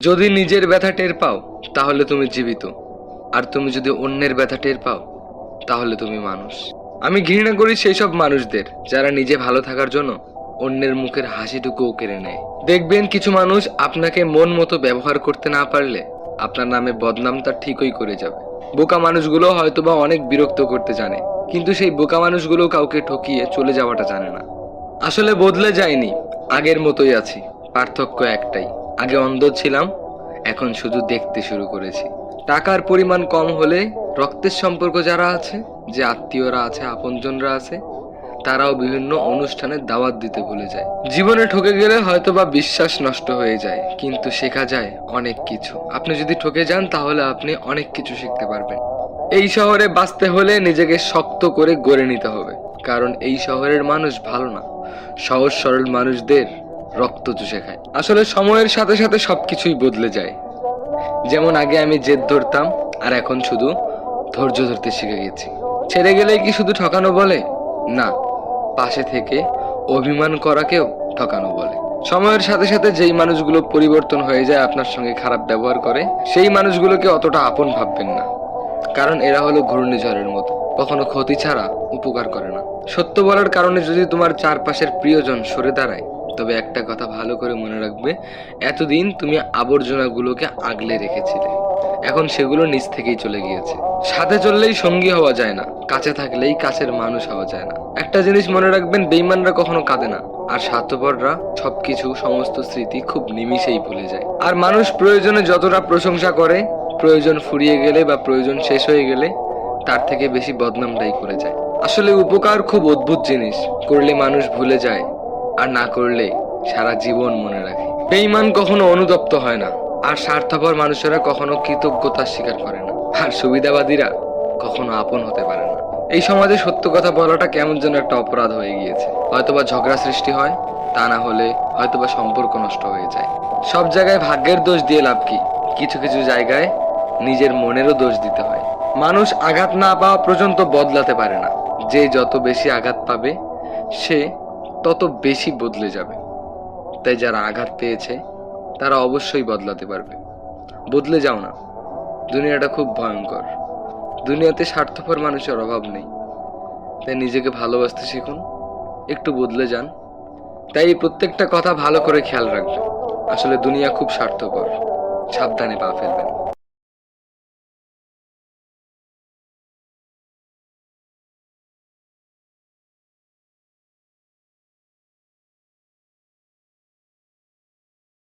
যদি নিজের ব্যথা টের পাও তাহলে তুমি জীবিত, আর তুমি যদি অন্যের ব্যথা টের পাও তাহলে তুমি মানুষ। আমি ঘৃণা করি সেই সব মানুষদের যারা নিজে ভালো থাকার জন্য অন্যের মুখের হাসিটুকুও কেড়ে নেয়। দেখবেন কিছু মানুষ আপনাকে মন মতো ব্যবহার করতে না পারলে আপনার নামে বদনাম তার ঠিকই করে যাবে। বোকা মানুষগুলো হয়তোবা অনেক বিরক্ত করতে জানে, কিন্তু সেই বোকা মানুষগুলো কাউকে ঠকিয়ে চলে যাওয়াটা জানে না। আসলে বদলে যায়নি, আগের মতোই আছি, পার্থক্য একটাই, আগে অন্ধ ছিলাম, এখন শুধু দেখতে শুরু করেছি। টাকার পরিমাণ কম হলে রক্তের সম্পর্ক যারা আছে, যে আত্মীয়রা আছে, আপনজনরা আছে, তারাও বিভিন্ন অনুষ্ঠানে দাওয়াত দিতে ভুলে যায়। জীবনে ঠকে গেলে হয়তোবা বিশ্বাস নষ্ট হয়ে যায়, কিন্তু শেখা যায় অনেক কিছু। আপনি যদি ঠকে যান তাহলে আপনি অনেক কিছু শিখতে পারবেন। এই শহরে বাঁচতে হলে নিজেকে শক্ত করে গড়ে নিতে হবে, কারণ এই শহরের মানুষ ভালো না, সহজ সরল মানুষদের রক্ত চুষে খায়। আসলে সময়ের সাথে সাথে সবকিছুই বদলে যায়। যেমন আগে আমি জেদ ধরতাম, আর এখন শুধু ধৈর্য ধরতে শিখে গেছি। ছেড়ে গেলেই কি শুধু ঠকানো বলে? না, পাশে থেকে অভিমান করাকেও ঠকানো বলে। সময়ের সাথে সাথে যেই মানুষগুলো পরিবর্তন হয়ে যায়, আপনার সঙ্গে খারাপ ব্যবহার করে, সেই মানুষগুলোকে অতটা আপন ভাববেন না, কারণ এরা হলো ঘূর্ণিঝড়ের মতো, কখনো ক্ষতি ছাড়া উপকার করে না। সত্য বলার কারণে যদি তোমার চারপাশের প্রিয়জন সরে দাঁড়ায়, তবে একটা কথা ভালো করে মনে রাখবে, এতদিন তুমি আবর্জনাগুলোকে আগলে রেখেছিলে, এখন সেগুলো নিজ থেকেই চলে গিয়েছে। সাথে চললেই সঙ্গী হওয়া যায় না, কাছে থাকলেই কাছের মানুষ হওয়া যায় না। একটা জিনিস মনে রাখবেন, বেঈমানরা কখনো কাঁদে না, আর স্বার্থপররা সবকিছু, সমস্ত স্মৃতি খুব নিমিষেই ভুলে যায়। আর মানুষ প্রয়োজনে যতটা প্রশংসা করে, প্রয়োজন ফুরিয়ে গেলে বা প্রয়োজন শেষ হয়ে গেলে তার থেকে বেশি বদনামটাই করে যায়। আসলে উপকার খুব অদ্ভুত জিনিস, করলে মানুষ ভুলে যায়, আর না করলে সারা জীবন মনে রাখে। বেঈমান কখনো অনুতপ্ত হয় না, আর স্বার্থপর মানুষেরা কখনো কৃতজ্ঞতা স্বীকার করে না, আর সুবিধাবাদীরা কখনো আপন হতে পারে না। এই সমাজে সত্য কথা বলাটা কেমন যেন একটা অপরাধ হয়ে গিয়েছে। হয়তোবা ঝগড়া সৃষ্টি হয়, তা না হলে হয়তোবা সম্পর্ক নষ্ট হয়ে যায়। সব জায়গায় ভাগ্যের দোষ দিয়ে লাভ কি? কিছু কিছু জায়গায় নিজের মনেরও দোষ দিতে হয়। মানুষ আঘাত না পাওয়া পর্যন্ত বদলাতে পারে না, যে যত বেশি আঘাত পাবে সে তত বেশি বদলে যাবে। তাই যারা আঘাত পেয়েছে তারা অবশ্যই বদলাতে পারবে। বদলে যাও না, দুনিয়াটা খুব ভয়ঙ্কর, দুনিয়াতে স্বার্থপর মানুষের অভাব নেই। তাই নিজেকে ভালোবাসতে শিখুন, একটু বদলে যান। তাই এই প্রত্যেকটা কথা ভালো করে খেয়াল রাখবেন। আসলে দুনিয়া খুব স্বার্থপর, সাবধানে পা ফেলবেন।